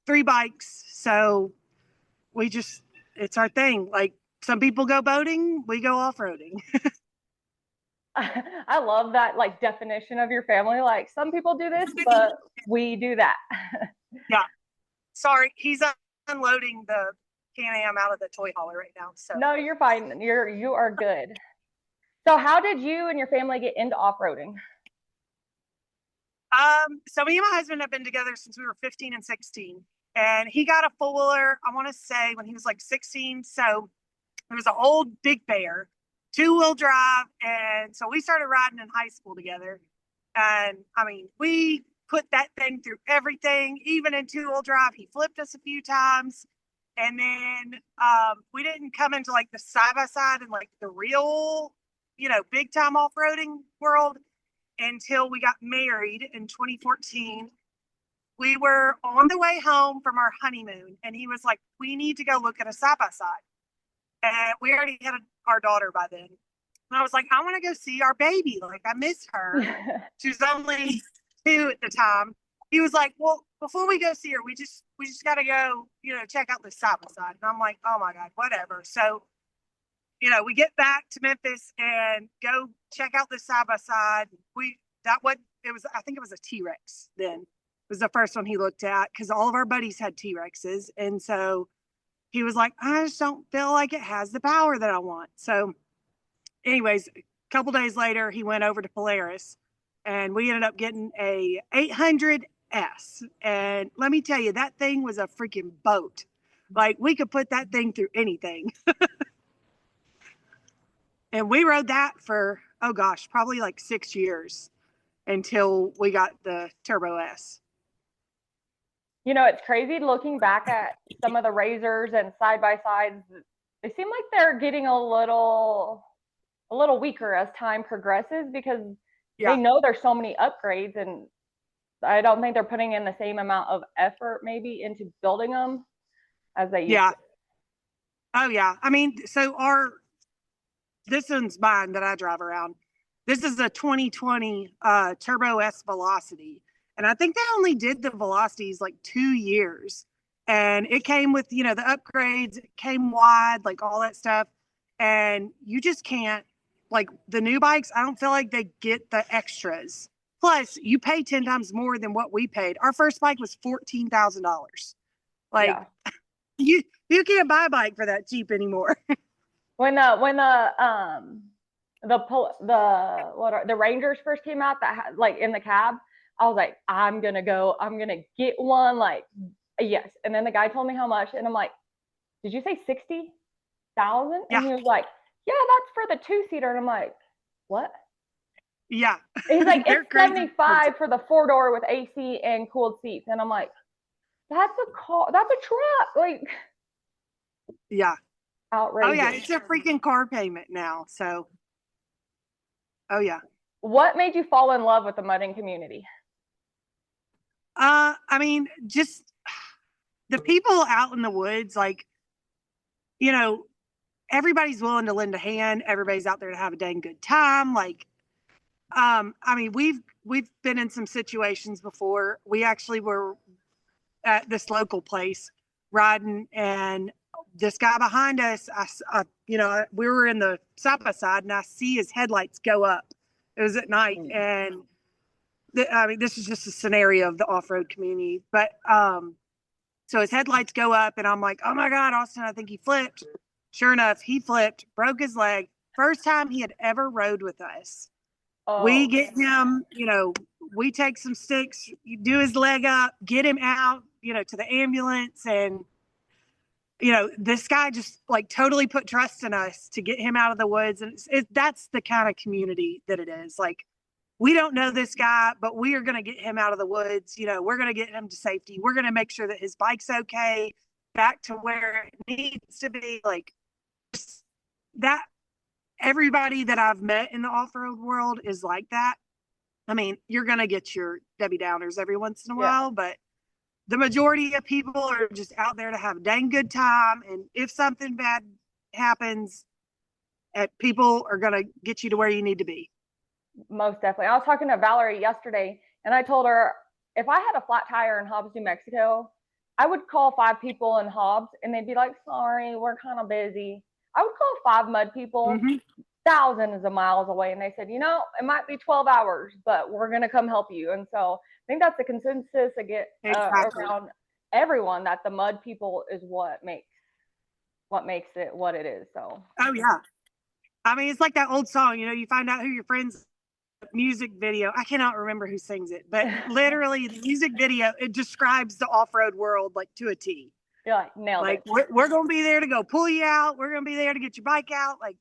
three bikes. So we just, it's our thing. Like some people go boating, we go off-roading. I love that like definition of your family. Like some people do this, but we do that. Yeah. Sorry, he's unloading the Can-Am out of the toy hauler right now. So, No, you're fine. You are good. So how did you and your family get into off-roading? so me and my husband have been together since we were 15 and 16, and he got a four-wheeler, I want to say when he was like 16. So it was an old Big Bear, two-wheel drive. And so we started riding in high school together. And I mean, we put that thing through everything, even in two-wheel drive. He flipped us a few times. And then we didn't come into like the side by side and like the real, big time off roading world until we got married in 2014. We were on the way home from our honeymoon, and he was like, "We need to go look at a side by side." And we already had our daughter by then. And I was like, "I want to go see our baby. Like, I miss her." She was only 2 at the time. He was like, "Well, before we go see her, we just got to go, check out this side by side." And I'm like, "Oh my God, whatever." So, we get back to Memphis and go check out this side by side. I think it was a T-Rex then. It was the first one he looked at because all of our buddies had T-Rexes. And so he was like, "I just don't feel like it has the power that I want." So, anyways, a couple days later, he went over to Polaris, and we ended up getting a 800S. And let me tell you, that thing was a freaking boat. Like we could put that thing through anything. And we rode that for, oh gosh, probably like 6 years until we got the Turbo S. It's crazy looking back at some of the razors and side by sides. They seem like they're getting a little weaker as time progresses because they Yeah. know there's so many upgrades, and I don't think they're putting in the same amount of effort maybe into building them as they used Yeah. to. Oh yeah. I mean, so this one's mine that I drive around. This is a 2020 Turbo S Velocity. And I think they only did the Velocities like 2 years. And it came with, the upgrades, it came wide, like all that stuff. And you just can't, like the new bikes, I don't feel like they get the extras. Plus, you pay 10 times more than what we paid. Our first bike was $14,000. Like, Yeah. you can't buy a bike for that cheap anymore. When the Rangers first came out that had, like in the cab, I was like, I'm gonna get one, like yes. And then the guy told me how much, and I'm like, did you say 60,000? Yeah. And he was like, yeah, that's for the two-seater. And I'm like, what? Yeah. And he's like, They're it's crazy. 75 for the four-door with AC and cooled seats. And I'm like, that's a car, that's a truck, like Yeah. Oh yeah, outrageous. it's a freaking car payment now. So, oh yeah. What made you fall in love with the mudding community? I mean, just the people out in the woods, like, you know, everybody's willing to lend a hand. Everybody's out there to have a dang good time. Like, I mean, we've been in some situations before. We actually were at this local place riding, and this guy behind us, we were in the side by side, and I see his headlights go up. It was at night, and I mean, this is just a scenario of the off road community, but so his headlights go up, and I'm like, "Oh my God, Austin, I think he flipped." Sure enough, he flipped, broke his leg. First time he had ever rode with us. We Oh, get him, we take some sticks, do his leg up, get him out, to the ambulance. And, this guy just like totally put trust in us to get him out of the woods. And that's the kind of community that it is. Like, we don't know this guy, but we are going to get him out of the woods. We're going to get him to safety. We're going to make sure that his bike's okay, back to where it needs to be. Like, that everybody that I've met in the off-road world is like that. I mean, you're going to get your Debbie Downers every once in a yeah. while, but the majority of people are just out there to have a dang good time. And if something bad happens, people are going to get you to where you need to be. Most definitely. I was talking to Valerie yesterday, and I told her if I had a flat tire in Hobbs, New Mexico, I would call 5 people in Hobbs and they'd be like, sorry, we're kind of busy. I would call 5 mud people Mhm. thousands of miles away and they said, it might be 12 hours, but we're going to come help you. And so I think that's the consensus Exactly. around everyone, that the mud people is what makes it what it is. So Oh yeah. I mean, it's like that old song, you find out who your friends music video. I cannot remember who sings it, but literally the music video, it describes the off-road world like to a T. you're like, nailed Like it. we're going to be there to go pull you out. We're going to be there to get your bike out. Like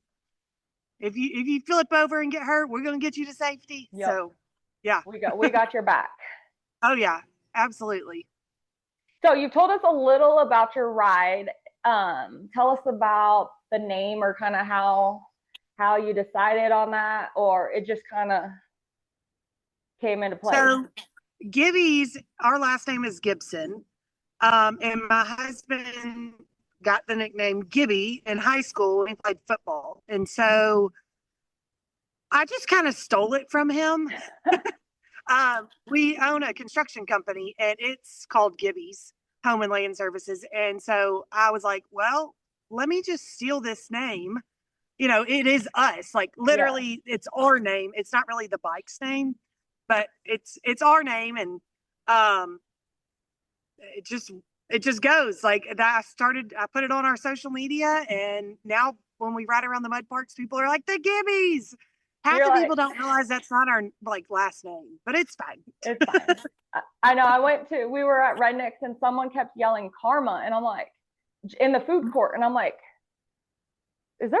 if you flip over and get hurt, we're going to get you to safety. Yep. So, yeah. We got your back. Oh yeah, absolutely. So you told us a little about your ride. Tell us about the name, or kind of how you decided on that, or it just kind of came into play. So Gibby's, our last name is Gibson. And my husband got the nickname Gibby in high school when he played football. And so I just kind of stole it from him. We own a construction company and it's called Gibby's Home and Land Services. And so I was like, well, let me just steal this name. It is us. Like literally, it's our name. It's not really the bike's name, but it's our name. And it just goes like that. I put it on our social media, and now when we ride around the mud parks, people are like the Gibbies. Half the people don't realize that's not our last name, but it's fine. It's fine. I know. We were at Rednecks and someone kept yelling Karma, and I'm like, in the food court, and I'm like, is there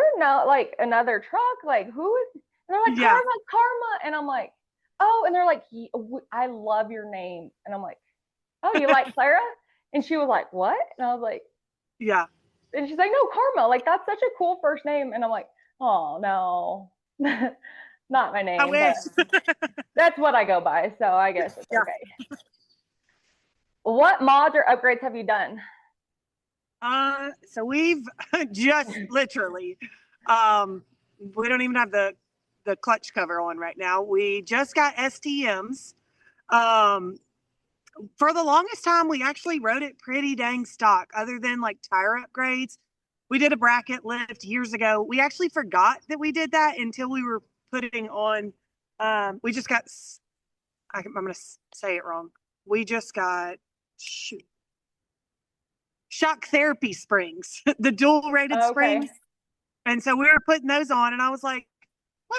another truck? Like who is? And they're like, Yeah. Karma, and I'm like, oh, and they're like, I love your name, and I'm like, oh, you like Clara? And she was like, what? And I was like, yeah. And she's like, no, Karma. Like that's such a cool first name. And I'm like, oh no, not my name. I wish. That's what I go by. So I guess it's okay. What mods or upgrades have you done? So we've just literally, we don't even have the clutch cover on right now. We just got STMs. For the longest time, we actually rode it pretty dang stock, other than like tire upgrades. We did a bracket lift years ago. We actually forgot that we did that until we were putting on, we just got, I'm going to say it wrong. We just got, shock therapy springs, the dual rated springs. And so we were putting those on, and I was like,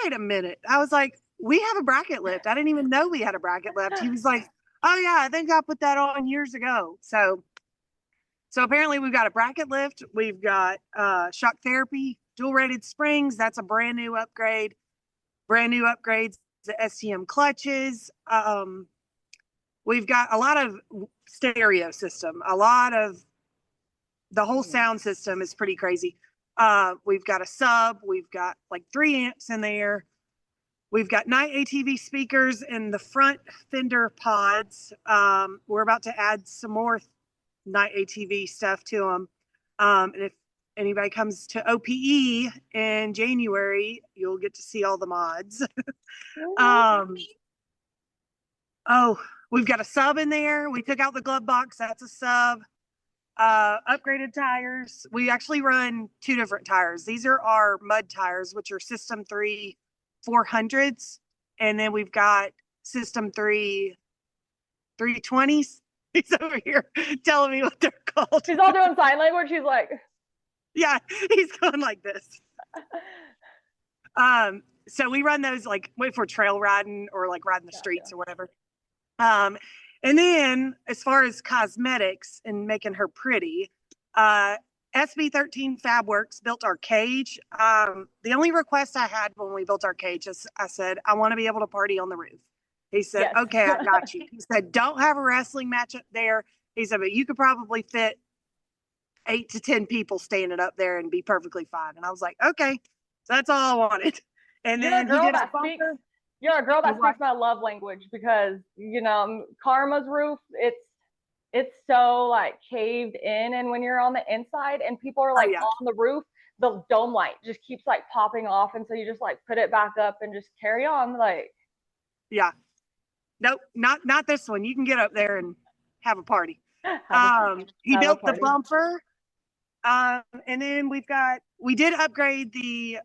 wait a minute. I was like, we have a bracket lift. I didn't even know we had a bracket lift. He was like, oh yeah, I think I put that on years ago. So apparently we've got a bracket lift. We've got shock therapy, dual rated springs. That's a brand new upgrade. Brand new upgrades, the STM clutches. We've got a lot of stereo system. A lot of the whole sound system is pretty crazy. We've got a sub. We've got like 3 amps in there. We've got night ATV speakers in the front fender pods. We're about to add some more night ATV stuff to them. And if anybody comes to OPE in January, you'll get to see all the mods. We've got a sub in there. We took out the glove box. That's a sub. Upgraded tires. We actually run 2 different tires. These are our mud tires, which are System 3 400s. And then we've got System 3 320s. He's over here telling me what they're called. She's all doing sign language. She's like, yeah, he's going like this. So we run those like for trail riding or like riding the streets or whatever. And then as far as cosmetics and making her pretty, SB13 Fabworks built our cage. The only request I had when we built our cage is I said, I want to be able to party on the roof. He said, yes. Okay, I got you. He said, don't have a wrestling match up there. He said, but you could probably fit 8 to 10 people standing up there and be perfectly fine. And I was like, okay, so that's all I wanted. And then he did a bumper. You're a girl that speaks my love language, because Karma's roof, it's so like caved in, and when you're on the inside and people are like on the roof, the dome light just keeps like popping off, and so you just like put it back up and just carry on. Nope, not this one. You can get up there and have a party. He have a built the party. bumper. And then we did upgrade the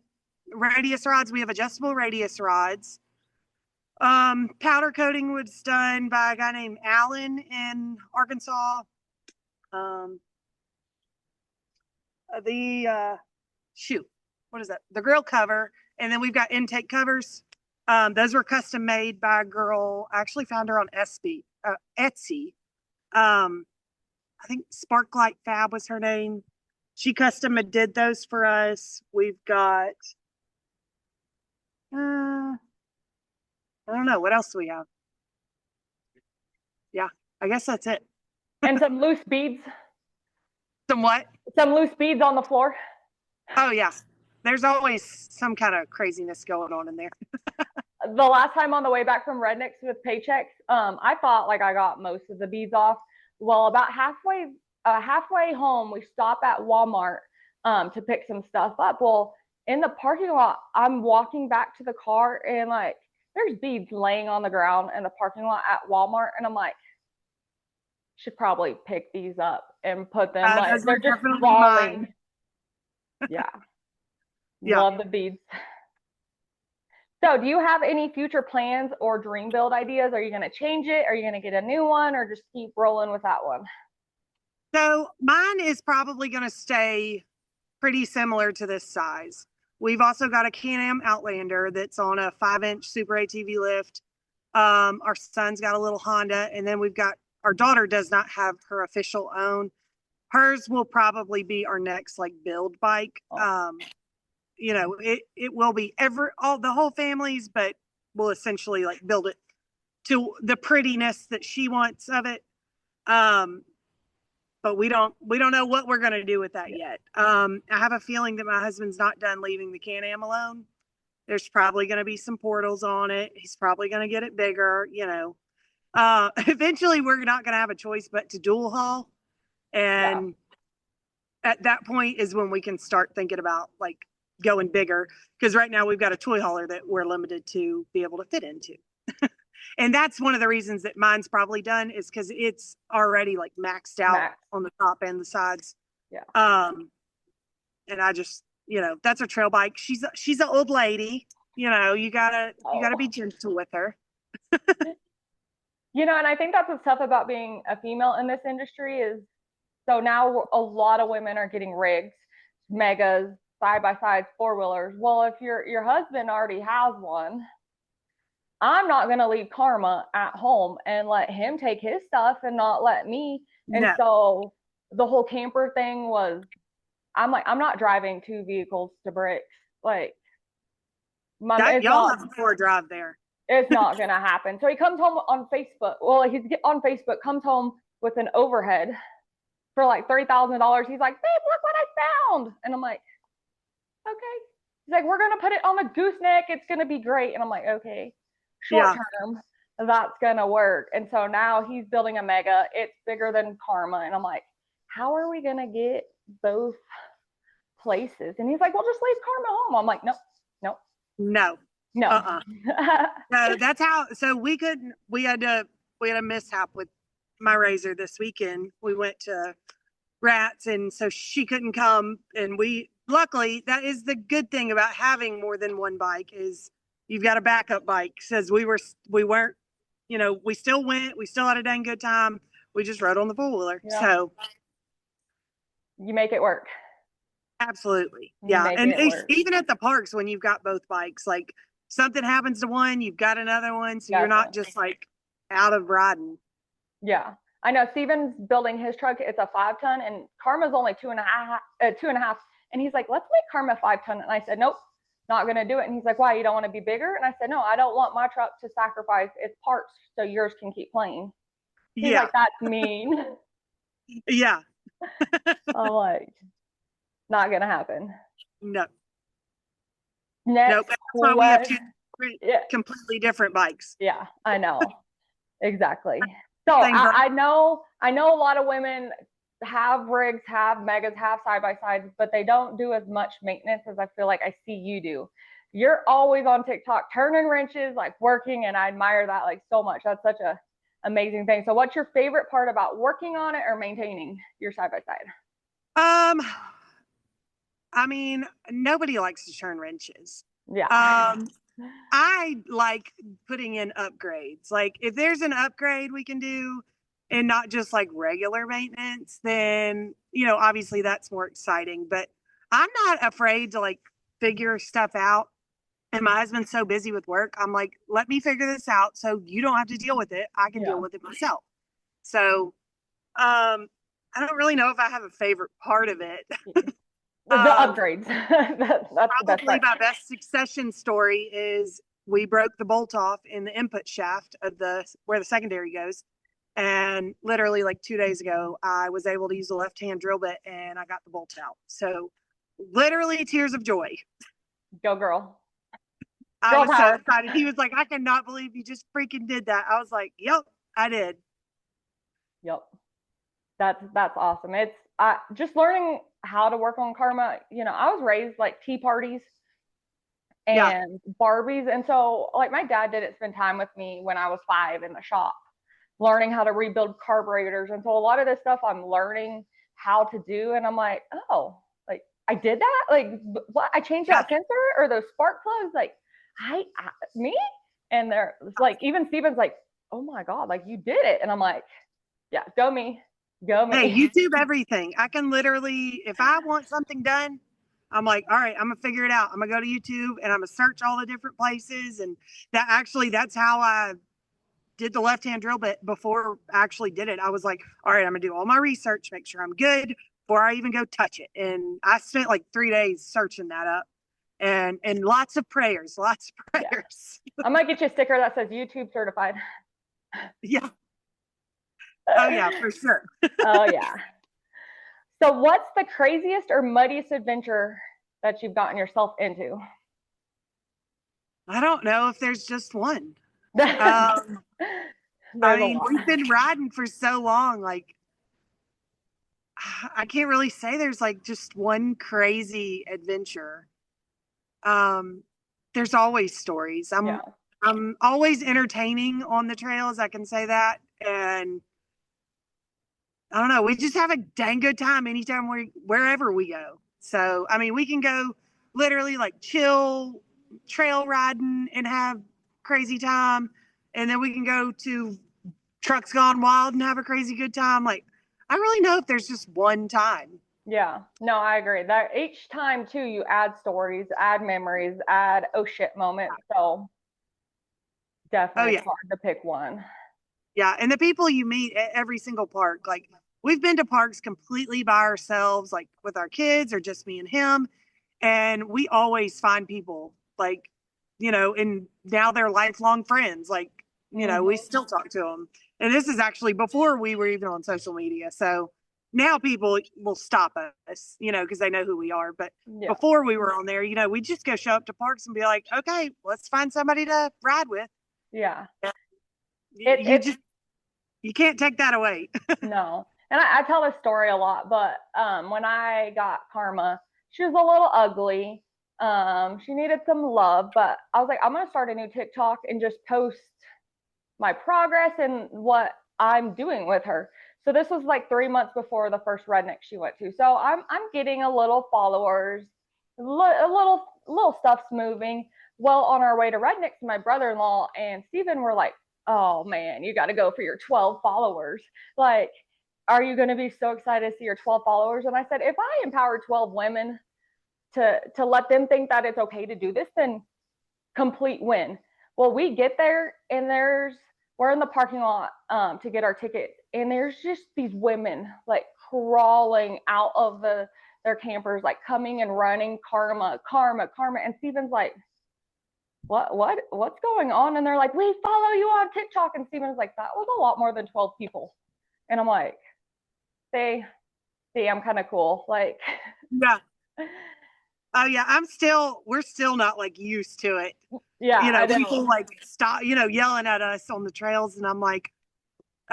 radius rods. We have adjustable radius rods. Powder coating was done by a guy named Alan in Arkansas. What is that? The grill cover. And then we've got intake covers. Those were custom made by a girl. I actually found her on Etsy. I think Sparklight Fab was her name. She custom did those for us. We've got, I don't know, what else do we have? Yeah, I guess that's it. And some loose beads. Some what? Some loose beads on the floor. Oh, yeah. There's always some kind of craziness going on in there. The last time on the way back from Rednecks with paychecks, I thought like I got most of the beads off. Well, about halfway home, we stop at Walmart to pick some stuff up. Well, in the parking lot, I'm walking back to the car and like there's beads laying on the ground in the parking lot at Walmart, and I'm like, should probably pick these up and put them like they're just falling. Yeah. Yeah. Love the beads. So do you have any future plans or dream build ideas? Are you going to change it? Are you going to get a new one or just keep rolling with that one? So mine is probably going to stay pretty similar to this size. We've also got a Can-Am Outlander that's on a 5-inch Super ATV lift. Our son's got a little Honda, and then we've got, our daughter does not have her official own. Hers will probably be our next like build bike. You know, it will be the whole family's, but we'll essentially like build it to the prettiness that she wants of it. But we don't know what we're going to do with that yet. I have a feeling that my husband's not done leaving the Can-Am alone. There's probably going to be some portals on it. He's probably going to get it bigger, you know. Eventually we're not going to have a choice but to dual haul. And at that point is when we can start thinking about like going bigger, because right now we've got a toy hauler that we're limited to be able to fit into. And that's one of the reasons that mine's probably done, is because it's already like maxed out on the top and the sides. Yeah. And I just, you know, that's a trail bike. She's an old lady, you know, you gotta be gentle with her. You know, and I think that's what's tough about being a female in this industry is, so now a lot of women are getting rigs, megas, side-by-sides, four-wheelers. Well, if your husband already has one, I'm not going to leave Karma at home and let him take his stuff and not let me. And so the whole camper thing was, I'm like, I'm not driving 2 vehicles to Bricks. Like, y'all have a 4-drive there. It's not going to happen. So he comes home on Facebook. Well, he's on Facebook, comes home with an overhead for like $30,000. He's like, babe, look what I found. And I'm like, okay. He's like, we're going to put it on the gooseneck. It's going to be great. And I'm like, okay, short term, that's going to work. And so now he's building a mega. It's bigger than Karma. And I'm like, how are we going to get both places? And he's like, well, just leave Karma home. I'm like, no. So that's how, so we had a mishap with my razor this weekend. We went to Rats, and so she couldn't come, and luckily, that is the good thing about having more than one bike, is you've got a backup bike. Says we weren't, you know, we still went, we still had a dang good time. We just rode on the 4-wheeler. Yeah. So you make it work. Absolutely. Yeah. And even at the parks, when you've got both bikes, like something happens to one, you've got another one. So you're not just like out of riding. Yeah. I know Steven's building his truck. It's a 5-ton, and Karma's only 2.5. And he's like, let's make Karma 5-ton. And I said, nope, not going to do it. And he's like, why? You don't want to be bigger? And I said, no, I don't want my truck to sacrifice its parts so yours can keep playing. He's like, that's mean. Yeah. I'm like, not going to happen. No. Next, that's why we have 2 completely different bikes. Yeah, I know. Exactly. So I know a lot of women have rigs, have megas, have side-by-sides, but they don't do as much maintenance as I feel like I see you do. You're always on TikTok turning wrenches, like working, and I admire that like so much. That's amazing thing. So what's your favorite part about working on it or maintaining your side by side? Um, I mean, nobody likes to turn wrenches. Yeah. Um, I like putting in upgrades. Like if there's an upgrade we can do and not just like regular maintenance, then, obviously that's more exciting, but I'm not afraid to like figure stuff out. And my husband's so busy with work. I'm like, let me figure this out so you don't have to deal with it. I can Yeah. deal with it myself. So, I don't really know if I have a favorite part of it. The upgrades. That's the best Probably part. my best succession story is we broke the bolt off in the input shaft of where the secondary goes. And literally like 2 days ago, I was able to use the left-hand drill bit and I got the bolt out. So literally tears of joy. Go girl. I Girl was so power. excited. He was like, I cannot believe you just freaking did that. I was like, yep, I did. Yep. That's awesome. It's just learning how to work on Karma. I was raised like tea parties Yeah. and Barbies. And so like my dad didn't spend time with me when I was 5 in the shop, learning how to rebuild carburetors. And so a lot of this stuff I'm learning how to do. And I'm like, oh, like I did that? Like what? I changed that sensor or those spark plugs? Like me? And they're like, even Steven's like, oh my God, like you did it. And I'm like, yeah, go me. Go me. Hey, YouTube everything. I can literally, if I want something done, I'm like, all right, I'm gonna figure it out. I'm gonna go to YouTube and I'm gonna search all the different places. And that's how I did the left-hand drill bit before I actually did it. I was like, all right, I'm gonna do all my research, make sure I'm good before I even go touch it. And I spent like 3 days searching that up and lots of prayers, lots of prayers. I might get you a sticker that says YouTube certified. Yeah. Oh yeah, for sure. Oh yeah. So what's the craziest or muddiest adventure that you've gotten yourself into? I don't know if there's just one. There's I a mean, lot. we've been riding for so long, like I can't really say there's like just one crazy adventure. There's always stories. Yeah. I'm always entertaining on the trails, I can say that. And I don't know, we just have a dang good time anytime wherever we go. So I mean, we can go literally like chill trail riding and have crazy time. And then we can go to Trucks Gone Wild and have a crazy good time. Like, I really know if there's just one time. Yeah. No, I agree. That each time too, you add stories, add memories, add oh shit moments. So definitely it's hard to pick one. Yeah. And the people you meet at every single park, like we've been to parks completely by ourselves, like with our kids or just me and him. And we always find people like, and now they're lifelong friends. Like, we still talk to them. And this is actually before we were even on social media. So now people will stop us, because they know who we are. But before we were on there, we just go show up to parks and be like, okay, let's find somebody to ride with. Yeah. You can't take that away. No. And I tell this story a lot, but when I got Karma, she was a little ugly. She needed some love, but I was like, I'm gonna start a new TikTok and just post my progress and what I'm doing with her. So this was like 3 months before the first redneck she went to. So I'm getting a little followers, a little stuff's moving. Well, on our way to rednecks, my brother-in-law and Steven were like, oh man, you got to go for your 12 followers. Like, are you going to be so excited to see your 12 followers? And I said, if I empower 12 women to let them think that it's okay to do this, then complete win. Well, we get there and we're in the parking lot to get our tickets, and there's just these women like crawling out of their campers, like coming and running, Karma. And Steven's like, what's going on? And they're like, we follow you on TikTok. And Steven's like, that was a lot more than 12 people. And I'm like, see, I'm kind of cool. Like, yeah. Oh yeah, we're still not like used to it. Yeah. People like stop, yelling at us on the trails. And I'm like,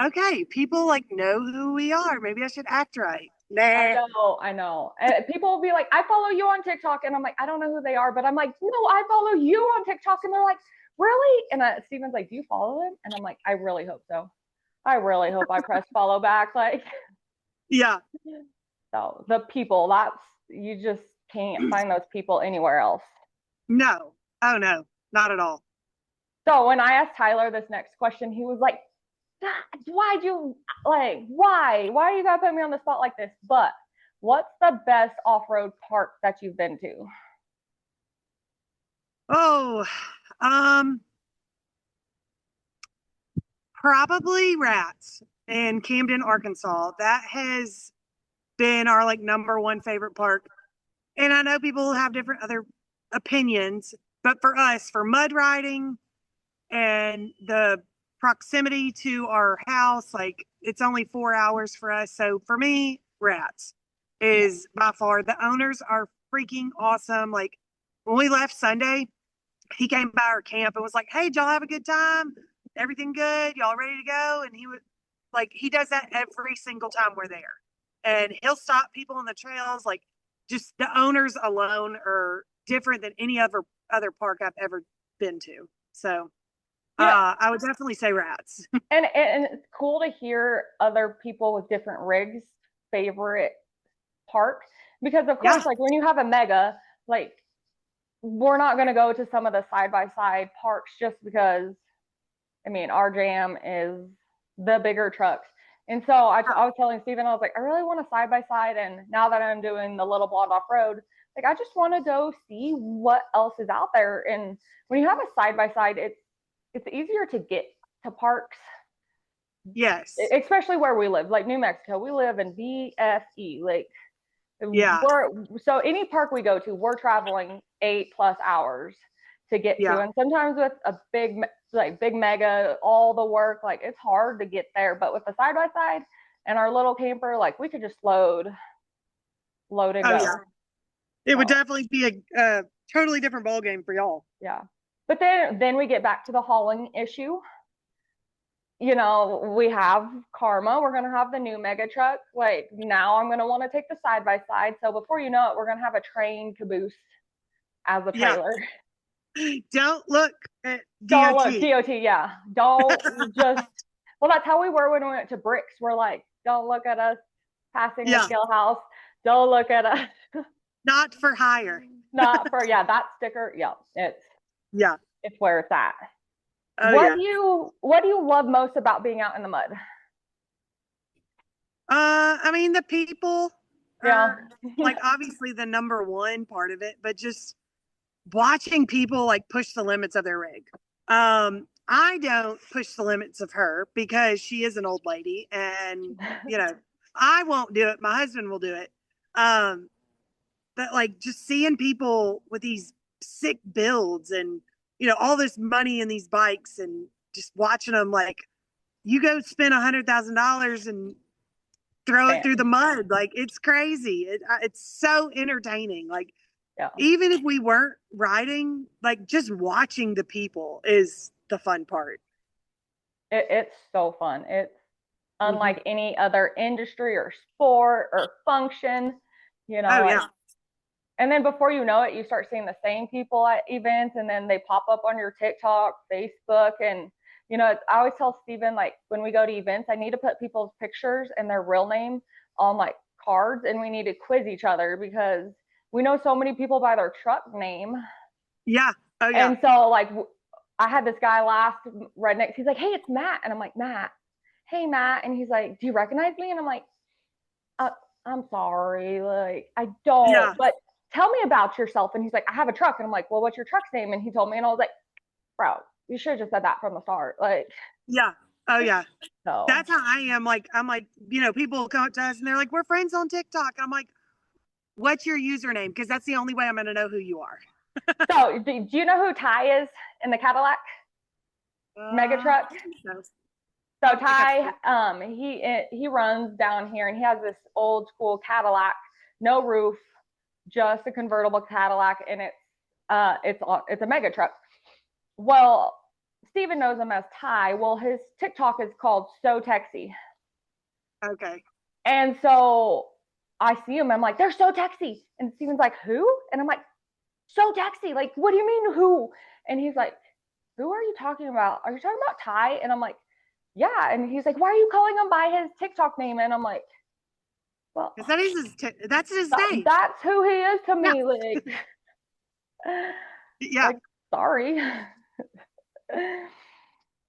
okay, people like know who we are. Maybe I should act right. Nah. I know. And people will be like, I follow you on TikTok. And I'm like, I don't know who they are. But I'm like, no, I follow you on TikTok. And they're like, really? And Steven's like, do you follow them? And I'm like, I really hope so. I really hope I press follow back. Like, Yeah. so the people, that's, you just can't find those people anywhere else. No. Oh no, not at all. So when I asked Tyler this next question, he was like, why'd you, like, why you gotta put me on the spot like this? But what's the best off-road park that you've been to? Oh, um, probably Rats in Camden, Arkansas. That has been our like number one favorite park. And I know people have different other opinions, but for us, for mud riding and the proximity to our house, like it's only 4 hours for us. So for me, Rats is by far. The owners are freaking awesome. Like when we left Sunday, he came by our camp and was like, "Hey, did y'all have a good time? Everything good? Y'all ready to go?" And he would like he does that every single time we're there, and he'll stop people on the trails. Like just the owners alone are different than any other park I've ever been to. So You know, I would definitely say Rats. and it's cool to hear other people with different rigs favorite park, because of Yeah, course, like when you have a mega, like we're not going to go to some of the side by side parks just because, I mean, our jam is the bigger trucks. And so I was telling Steven, I was like, I really want a side by side. And now that I'm doing the Little Blonde off road, like I just want to go see what else is out there. And when you have a side by side, it's easier to get to parks, yes, especially where we live, like New Mexico. We live in BFE, like yeah, we're, so any park we go to, we're traveling 8+ hours to get to. yeah. And sometimes with a big mega, all the work, like it's hard to get there. But with the side by side and our little camper, like we could just load and Oh yeah, go. it would So definitely be a totally different ball game for y'all. yeah. But then we get back to the hauling issue. You know, we have Karma. We're gonna have the new mega truck. Like now, I'm gonna want to take the side by side. So before you know it, we're gonna have a train caboose as a Yeah, trailer. don't look at Don't look, DOT. DOT, yeah. Don't just, well, that's how we were when we went to Bricks. We're like, don't look at us passing the Yeah, skill house. Don't look at us. not for hire. Not for, yeah, that sticker, yeah, Yeah. it's where it's at. Oh yeah. What do you love most about being out in the mud? I mean the people Yeah. are like obviously the number one part of it, but just watching people like push the limits of their rig. I don't push the limits of her because she is an old lady and you know, I won't do it. My husband will do it. Um, but like just seeing people with these sick builds and you know all this money in these bikes and just watching them like you go spend $100,000 and throw it through the mud like it's crazy. It's so entertaining. Like Yeah. even if we weren't riding, like just watching the people is the fun part. It's so fun. It's Mm-hmm. unlike any other industry or sport or function, you know, Oh like, yeah, and then before you know it, you start seeing the same people at events, and then they pop up on your TikTok, Facebook, and you know, I always tell Steven, like when we go to events, I need to put people's pictures and their real name on like cards, and we need to quiz each other because we know so many people by their truck name. yeah, oh yeah, And so like I had this guy last right next. He's like, "Hey, it's Matt," and I'm like, "Matt, hey Matt," and he's like, "Do you recognize me?" And I'm like, uh, I'm sorry, like I don't, yeah, but tell me about yourself. And he's like, I have a truck. And I'm like, well, what's your truck's name? And he told me, and I was like, bro, you should have just said that from the start. Like, yeah, oh yeah. so, That's how I am. Like I'm like you know people come up to us and they're like we're friends on TikTok. I'm like, what's your username? Because that's the only way I'm going to know who you are. do you know who Ty is in the Cadillac mega I truck? think so. I So don't think I've Ty, seen. he runs down here, and he has this old school Cadillac, no roof, just a convertible Cadillac, and it's a mega truck. Well, Steven knows him as Ty. Well, his TikTok is called So Texy. Okay. And so I see him, I'm like, they're so texy. And Steven's like, who? And I'm like, so texy. Like, what do you mean who? And he's like, who are you talking about? Are you talking about Ty? And I'm like, Yeah. And he's like, why are you calling him by his TikTok name? And I'm like, well, Because that is that's his name. that's who he is to Yeah. me. Like, Yeah. like, sorry.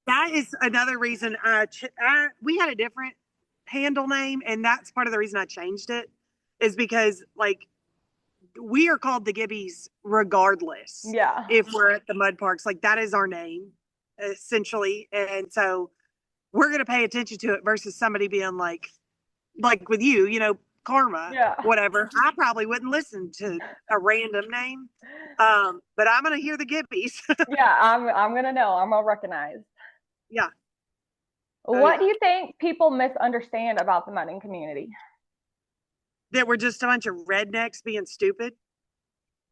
That is another reason we had a different handle name, and that's part of the reason I changed it, is because like we are called the Gibbies regardless Yeah. if we're at the mud parks. Like that is our name essentially, and so we're gonna pay attention to it versus somebody being like with you, Karma, Yeah. whatever. I probably wouldn't listen to a random name, but I'm gonna hear the Gibbies. Yeah. I'm gonna know. I'm gonna recognize. Yeah. Oh What yeah. do you think people misunderstand about the mudding community? That we're just a bunch of rednecks being stupid.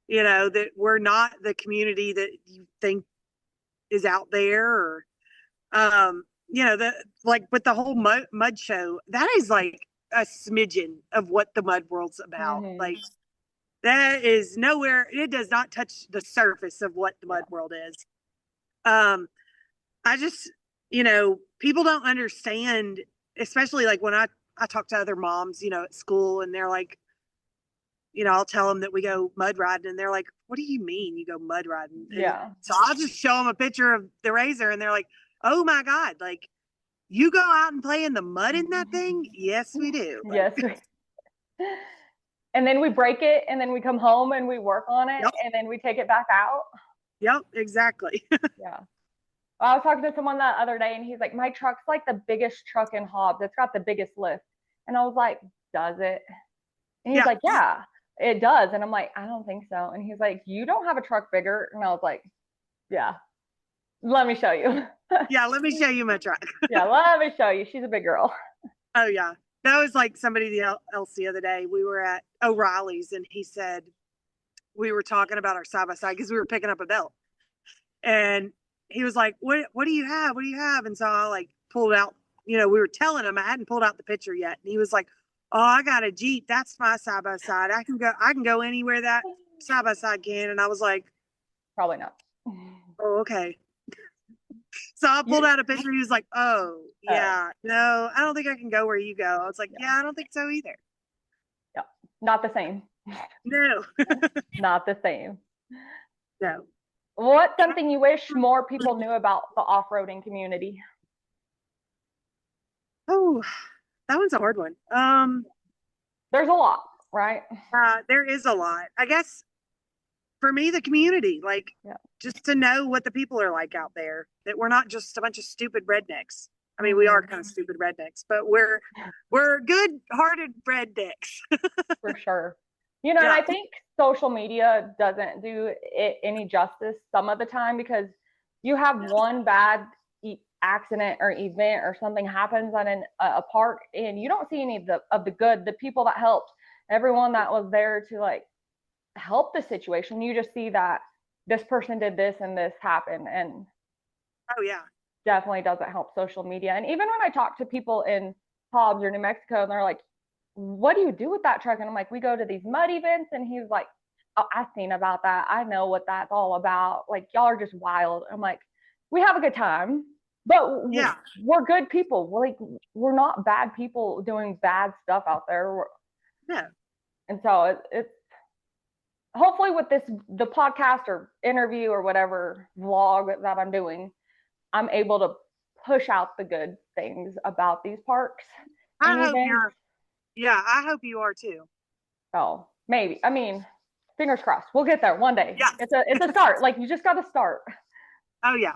That we're not the community that you think is out there, or the like with the whole mud show, that is like a smidgen of what the mud world's about. Mm-hmm. Like that is nowhere, it does not touch the surface of what the mud Yeah. world is. I just, people don't understand, especially like when I talk to other moms, at school, and they're like, I'll tell them that we go mud riding, and they're like, "What do you mean you go mud riding?" And Yeah. so I'll just show them a picture of the razor, and they're like, "Oh my god! Like you go out and play in the mud in that thing?" Yes, we do. Yes. And then we break it, and then we come home and we work on it, Yep, and then we take it back out. yep, exactly. Yeah. I was talking to someone that other day, and he's like, "My truck's like the biggest truck in Hobbs. It's got the biggest lift." And I was like, "Does it?" And he's Yeah, like, "Yeah, it does." And I'm like, "I don't think so." And he's like, "You don't have a truck bigger." And I was like, "Yeah, let me show you." yeah. Let me show you my truck. Yeah, let me show you. She's a big girl. Oh yeah, that was like somebody else the other day. We were at O'Reilly's, and he said we were talking about our side by side because we were picking up a belt, and he was like, "What do you have? What do you have?" And so I like pulled out. We were telling him I hadn't pulled out the picture yet, and he was like, "Oh, I got a Jeep. That's my side by side. I can go. I can go anywhere that side by side can." And I was like, Probably not. "Oh, okay." So I pulled out a picture. He was like, "Oh, yeah, no, I don't think I can go where you go." I was like, "Yeah, I don't think so either." Yeah, not the same. No, Not the same. no. What's something you wish more people knew about the off-roading community? Oh, that one's a hard one. There's a lot, right? There is a lot. I guess for me, the community, like Yeah. just to know what the people are like out there, that we're not just a bunch of stupid rednecks. I mean, we are kind of stupid rednecks, but we're good-hearted rednecks. For sure. And Yeah. I think social media doesn't do it any justice some of the time, because you have one bad accident or event or something happens on a park, and you don't see any of the good, the people that helped, everyone that was there to like help the situation. You just see that this person did this and this happened, and Oh yeah. definitely doesn't help social media. And even when I talk to people in Hobbs or New Mexico, and they're like, "What do you do with that truck?" And I'm like, "We go to these mud events." And he's like, "Oh, I've seen about that. I know what that's all about. Like, y'all are just wild." I'm like, "We have a good time, but Yeah. we're good people. We're not bad people doing bad stuff out there." Yeah. And so it's hopefully with the podcast or interview or whatever vlog that I'm doing, I'm able to push out the good things about these parks and I hope events. yeah, I hope you are too. So maybe, I mean, fingers crossed, we'll get there one day. Yeah. It's a start. Like, you just got to start. Oh yeah.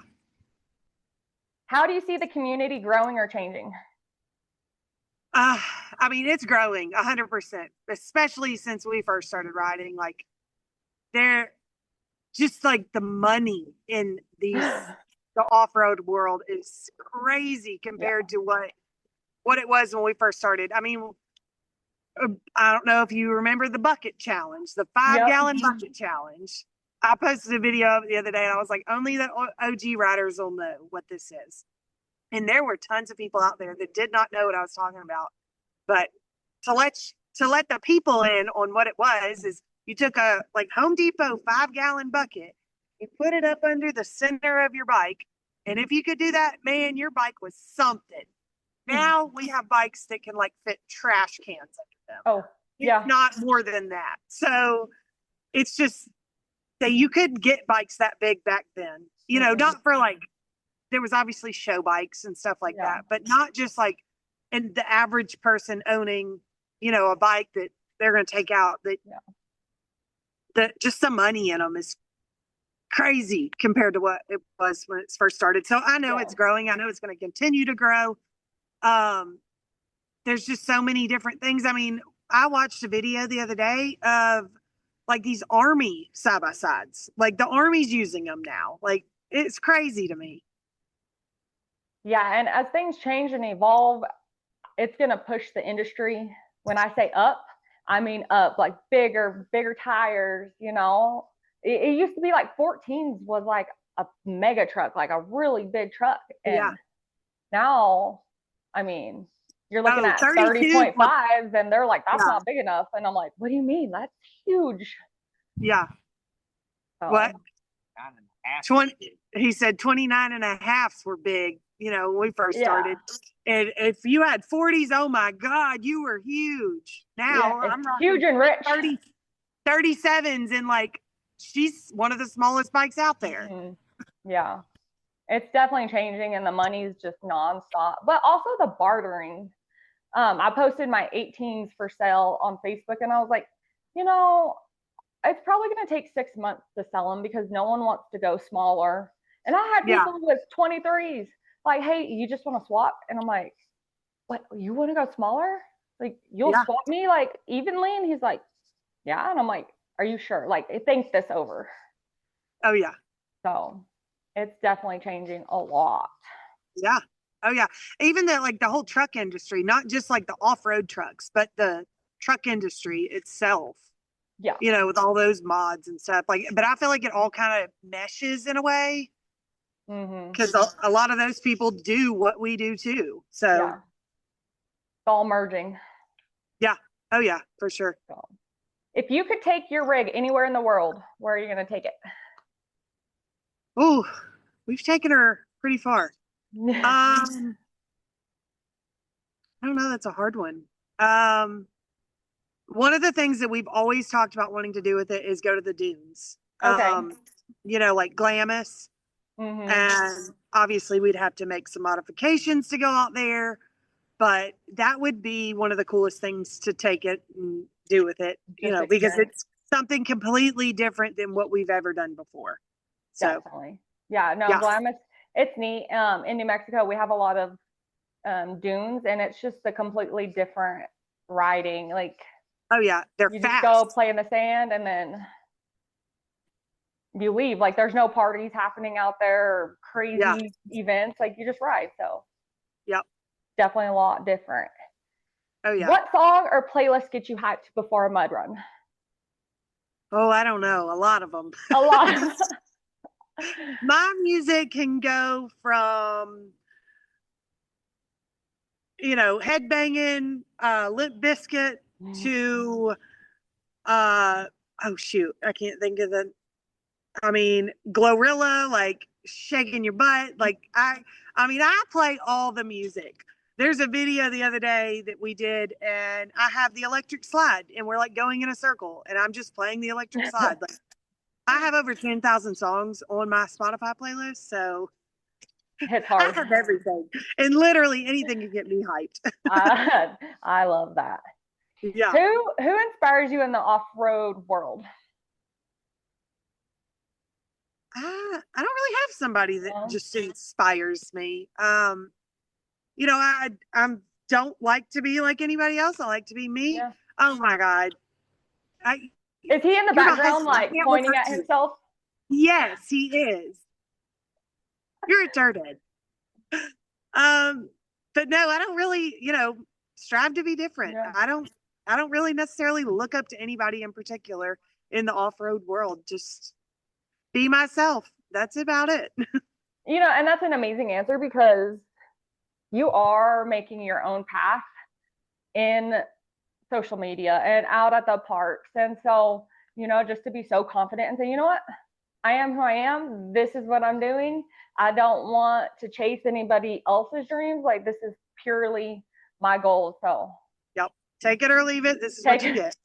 How do you see the community growing or changing? I mean, it's growing 100%, especially since we first started riding. Like, they're just like the money in the off-road world is crazy compared to what it was when we first started. I mean, I don't know if you remember the bucket challenge, the 5-gallon bucket challenge. I posted a video of it the other day, and I was like, only the OG riders will know what this is. And there were tons of people out there that did not know what I was talking about. But to let the people in on what it was is you took a like Home Depot 5-gallon bucket, you put it up under the center of your bike, And if you could do that, man, your bike was something. Now we have bikes that can like fit trash cans under them. Oh, yeah. If not more than that. So it's just that you could get bikes that big back then. You know, Mhm. not for like, there was obviously show bikes and stuff like Yeah. that, but not just like, and the average person owning, you know, a bike that they're going to take out that, Yeah. that just the money in them is crazy compared to what it was when it first started. So I know Yeah. it's growing. I know it's going to continue to grow. There's just so many different things. I mean, I watched a video the other day of like these army side by sides. Like the army's using them now. Like it's crazy to me. Yeah, and as things change and evolve, it's going to push the industry. When I say up, I mean up, like bigger tires, you know. It used to be like 14s was like a mega truck, like a really big truck. And Yeah. now, I mean, you're looking Oh, at 32. 30.5s and they're like, that's Yeah. not big enough. And I'm like, what do you mean? That's huge. Yeah. So, What? 9.5. 20, he said 29 and a halves were big, you know, when we first Yeah. started. And if you had 40s, oh my God, you were huge. Now yeah, I'm it's rocking huge and rich. 37s and like, she's one of the smallest bikes out there. Mhm. Yeah. It's definitely changing and the money's just nonstop. But also the bartering. I posted my 18s for sale on Facebook and I was like, you know, it's probably going to take 6 months to sell them because no one wants to go smaller. And I had Yeah. people with 23s like, hey, you just want to swap? And I'm like, what? You want to go smaller? Like, you'll Yeah. swap me like evenly? And he's like, yeah. And I'm like, are you sure? Like, think this over. Oh yeah. So it's definitely changing a lot. Yeah. Oh yeah. Even the like the whole truck industry, not just like the off-road trucks, but the truck industry itself. Yeah. You know, with all those mods and stuff. Like, but I feel like it all kind of meshes in a way Mm-hmm. because a lot of those people do what we do too. So Yeah. It's all merging. oh yeah, for sure. So if you could take your rig anywhere in the world, where are you going to take it? Oh, we've taken her pretty far. I don't know. That's a hard one. One of the things that we've always talked about wanting to do with it is go to the dunes. Okay. You know, like Glamis. Mm-hmm. And obviously we'd have to make some modifications to go out there, but that would be one of the coolest things to take it and do with it, you Just know, because experience. it's something completely different than what we've ever done before. So Definitely. Yeah, no, yeah. Glamis, it's neat. In New Mexico, we have a lot of dunes, and it's just a completely different riding. Like, Oh yeah, they're you fast. just go play in the sand and then you leave. Like, there's no parties happening out there or crazy events. Like, you just ride. So Yep. definitely a lot different. Oh yeah. What song or playlist gets you hyped before a mud run? Oh, I don't know. A lot of them. A lot. My music can go from, you know, headbanging, Limp Bizkit to, oh shoot, I can't think of the, I mean, Glorilla, like shaking your butt. Like I mean, I play all the music. There's a video the other day that we did, and I have the electric slide, and we're like going in a circle, and I'm just playing the electric slide. Like, I have over 10,000 songs on my Spotify playlist, so It's I hard. have everything, and literally anything can get me hyped. I love that. Yeah. Who inspires you in the off-road world? I don't really have somebody that No? just inspires me. You know, I don't like to be like anybody else. I like to be me. Yeah. Oh my God. Is he in the You're my background, husband. I like can't pointing refer at to you. himself? Yes, he is. You're retarded. But no, I don't really, you know, strive to be different. Yeah. I don't really necessarily look up to anybody in particular in the off-road world. Just be myself. That's about it. You know, and that's an amazing answer because you are making your own path in social media and out at the parks. And so, you know, just to be so confident and say, you know what? I am who I am. This is what I'm doing. I don't want to chase anybody else's dreams. Like, this is purely my goal. So Yep. Take it or leave it. This is take what you it. get.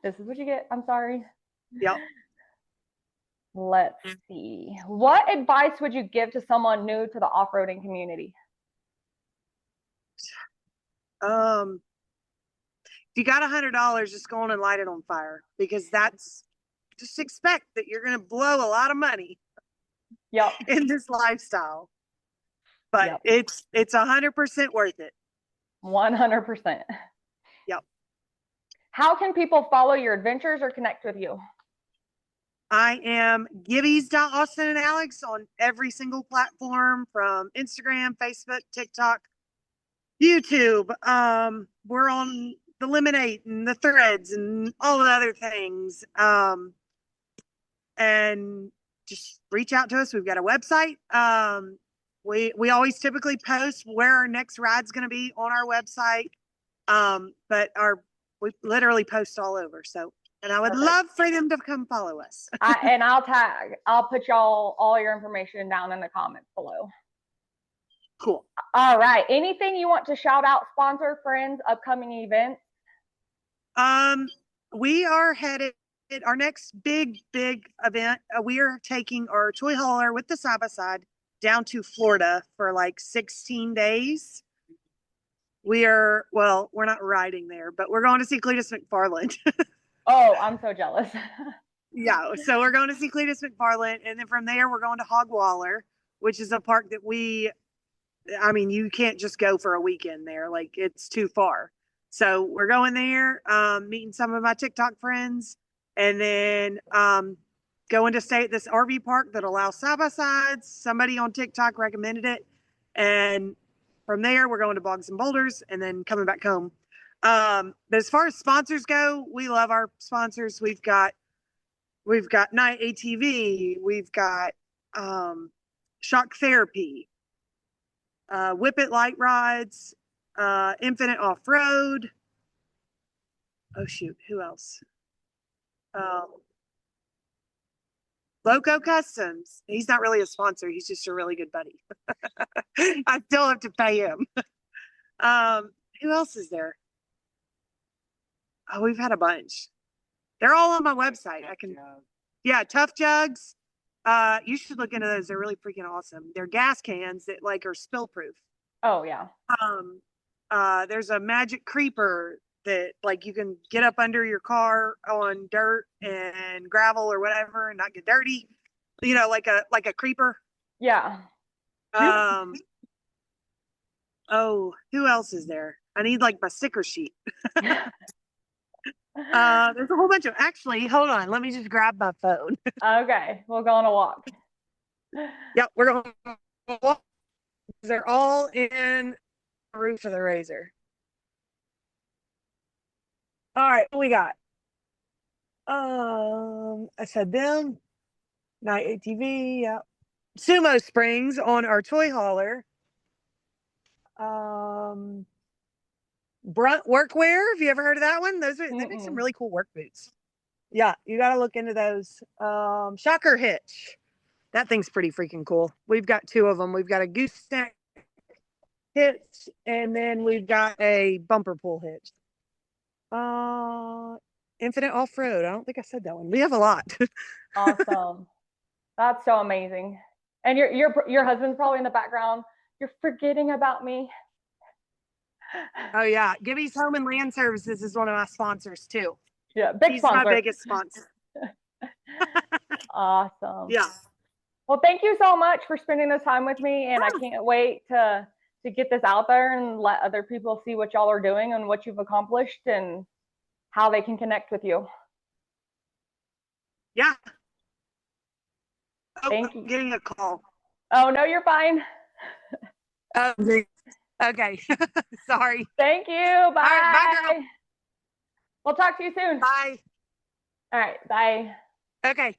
This is what you get. I'm sorry. Yep. Let's see. What advice would you give to someone new to the off-roading community? If you got $100, just go on and light it on fire, because that's, just expect that you're going to blow a lot of money Yep. in this lifestyle, but Yep. it's 100% worth it. 100%. Yep. How can people follow your adventures or connect with you? I am Gibbies.Austin and Alex on every single platform, from Instagram, Facebook, TikTok, YouTube. We're on the Lemonade and the Threads and all the other things. And just reach out to us. We've got a website. We always typically post where our next ride's going to be on our website. But we literally post all over. So, and I would Perfect. love for them to come follow us. I'll put all your information down in the comments below. Cool. All right. Anything you want to shout out, sponsor, friends, upcoming events? We are headed, our next big event. We are taking our toy hauler with the side by side down to Florida for like 16 days. We're not riding there, but we're going to see Cletus McFarland. Oh, I'm so jealous. Yeah, so we're going to see Cletus McFarland, and then from there we're going to Hogwaller, which is a park that you can't just go for a weekend there. Like, it's too far. So we're going there, meeting some of my TikTok friends, and then going to stay at this RV park that allows side-by-sides. Somebody on TikTok recommended it. And from there, we're going to Bogs and Boulders and then coming back home. But as far as sponsors go, we love our sponsors. We've got Night ATV. We've got Shock Therapy, Whip It Light Rides, Infinite Off-Road. Oh, shoot. Who else? Loco Customs. He's not really a sponsor. He's just a really good buddy. I still have to pay him. Who else is there? Oh, we've had a bunch. They're all on my website. Tough Jugs. You should look into those. They're really freaking awesome. They're gas cans that are spill proof. Oh yeah. There's a Magic Creeper that you can get up under your car on dirt and gravel or whatever and not get dirty. Like a creeper. Yeah. Oh, who else is there? I need my sticker sheet. There's a whole bunch of, actually, hold on. Let me just grab my phone. Okay. We'll go on a walk. Yep. We're going to walk. They're all in the roof of the Razor. All right. What we got? I said them. Night ATV. Yep. Sumo Springs on our toy hauler. Brunt Workwear. Have you ever heard of that one? They make some really cool work boots. Yeah, you got to look into those. Shocker Hitch. That thing's pretty freaking cool. We've got two of them. We've got a gooseneck hitch, and then we've got a bumper pull hitch. Infinite Off-Road. I don't think I said that one. We have a lot. Awesome. That's so amazing. And your husband's probably in the background. You're forgetting about me. Oh yeah, Gibby's Home and Land Services is one of my sponsors too. Yeah, big sponsor. He's my biggest sponsor. Awesome. Yeah. Well, thank you so much for spending this time with me, and I can't wait to get this out there and let other people see what y'all are doing and what you've accomplished and how they can connect with you. Yeah. Oh, thank you. I'm getting a call. Oh no, you're fine. Okay. Sorry. Thank you. Bye. All right, bye, girl. We'll talk to you soon. Bye. All right. Bye. Okay.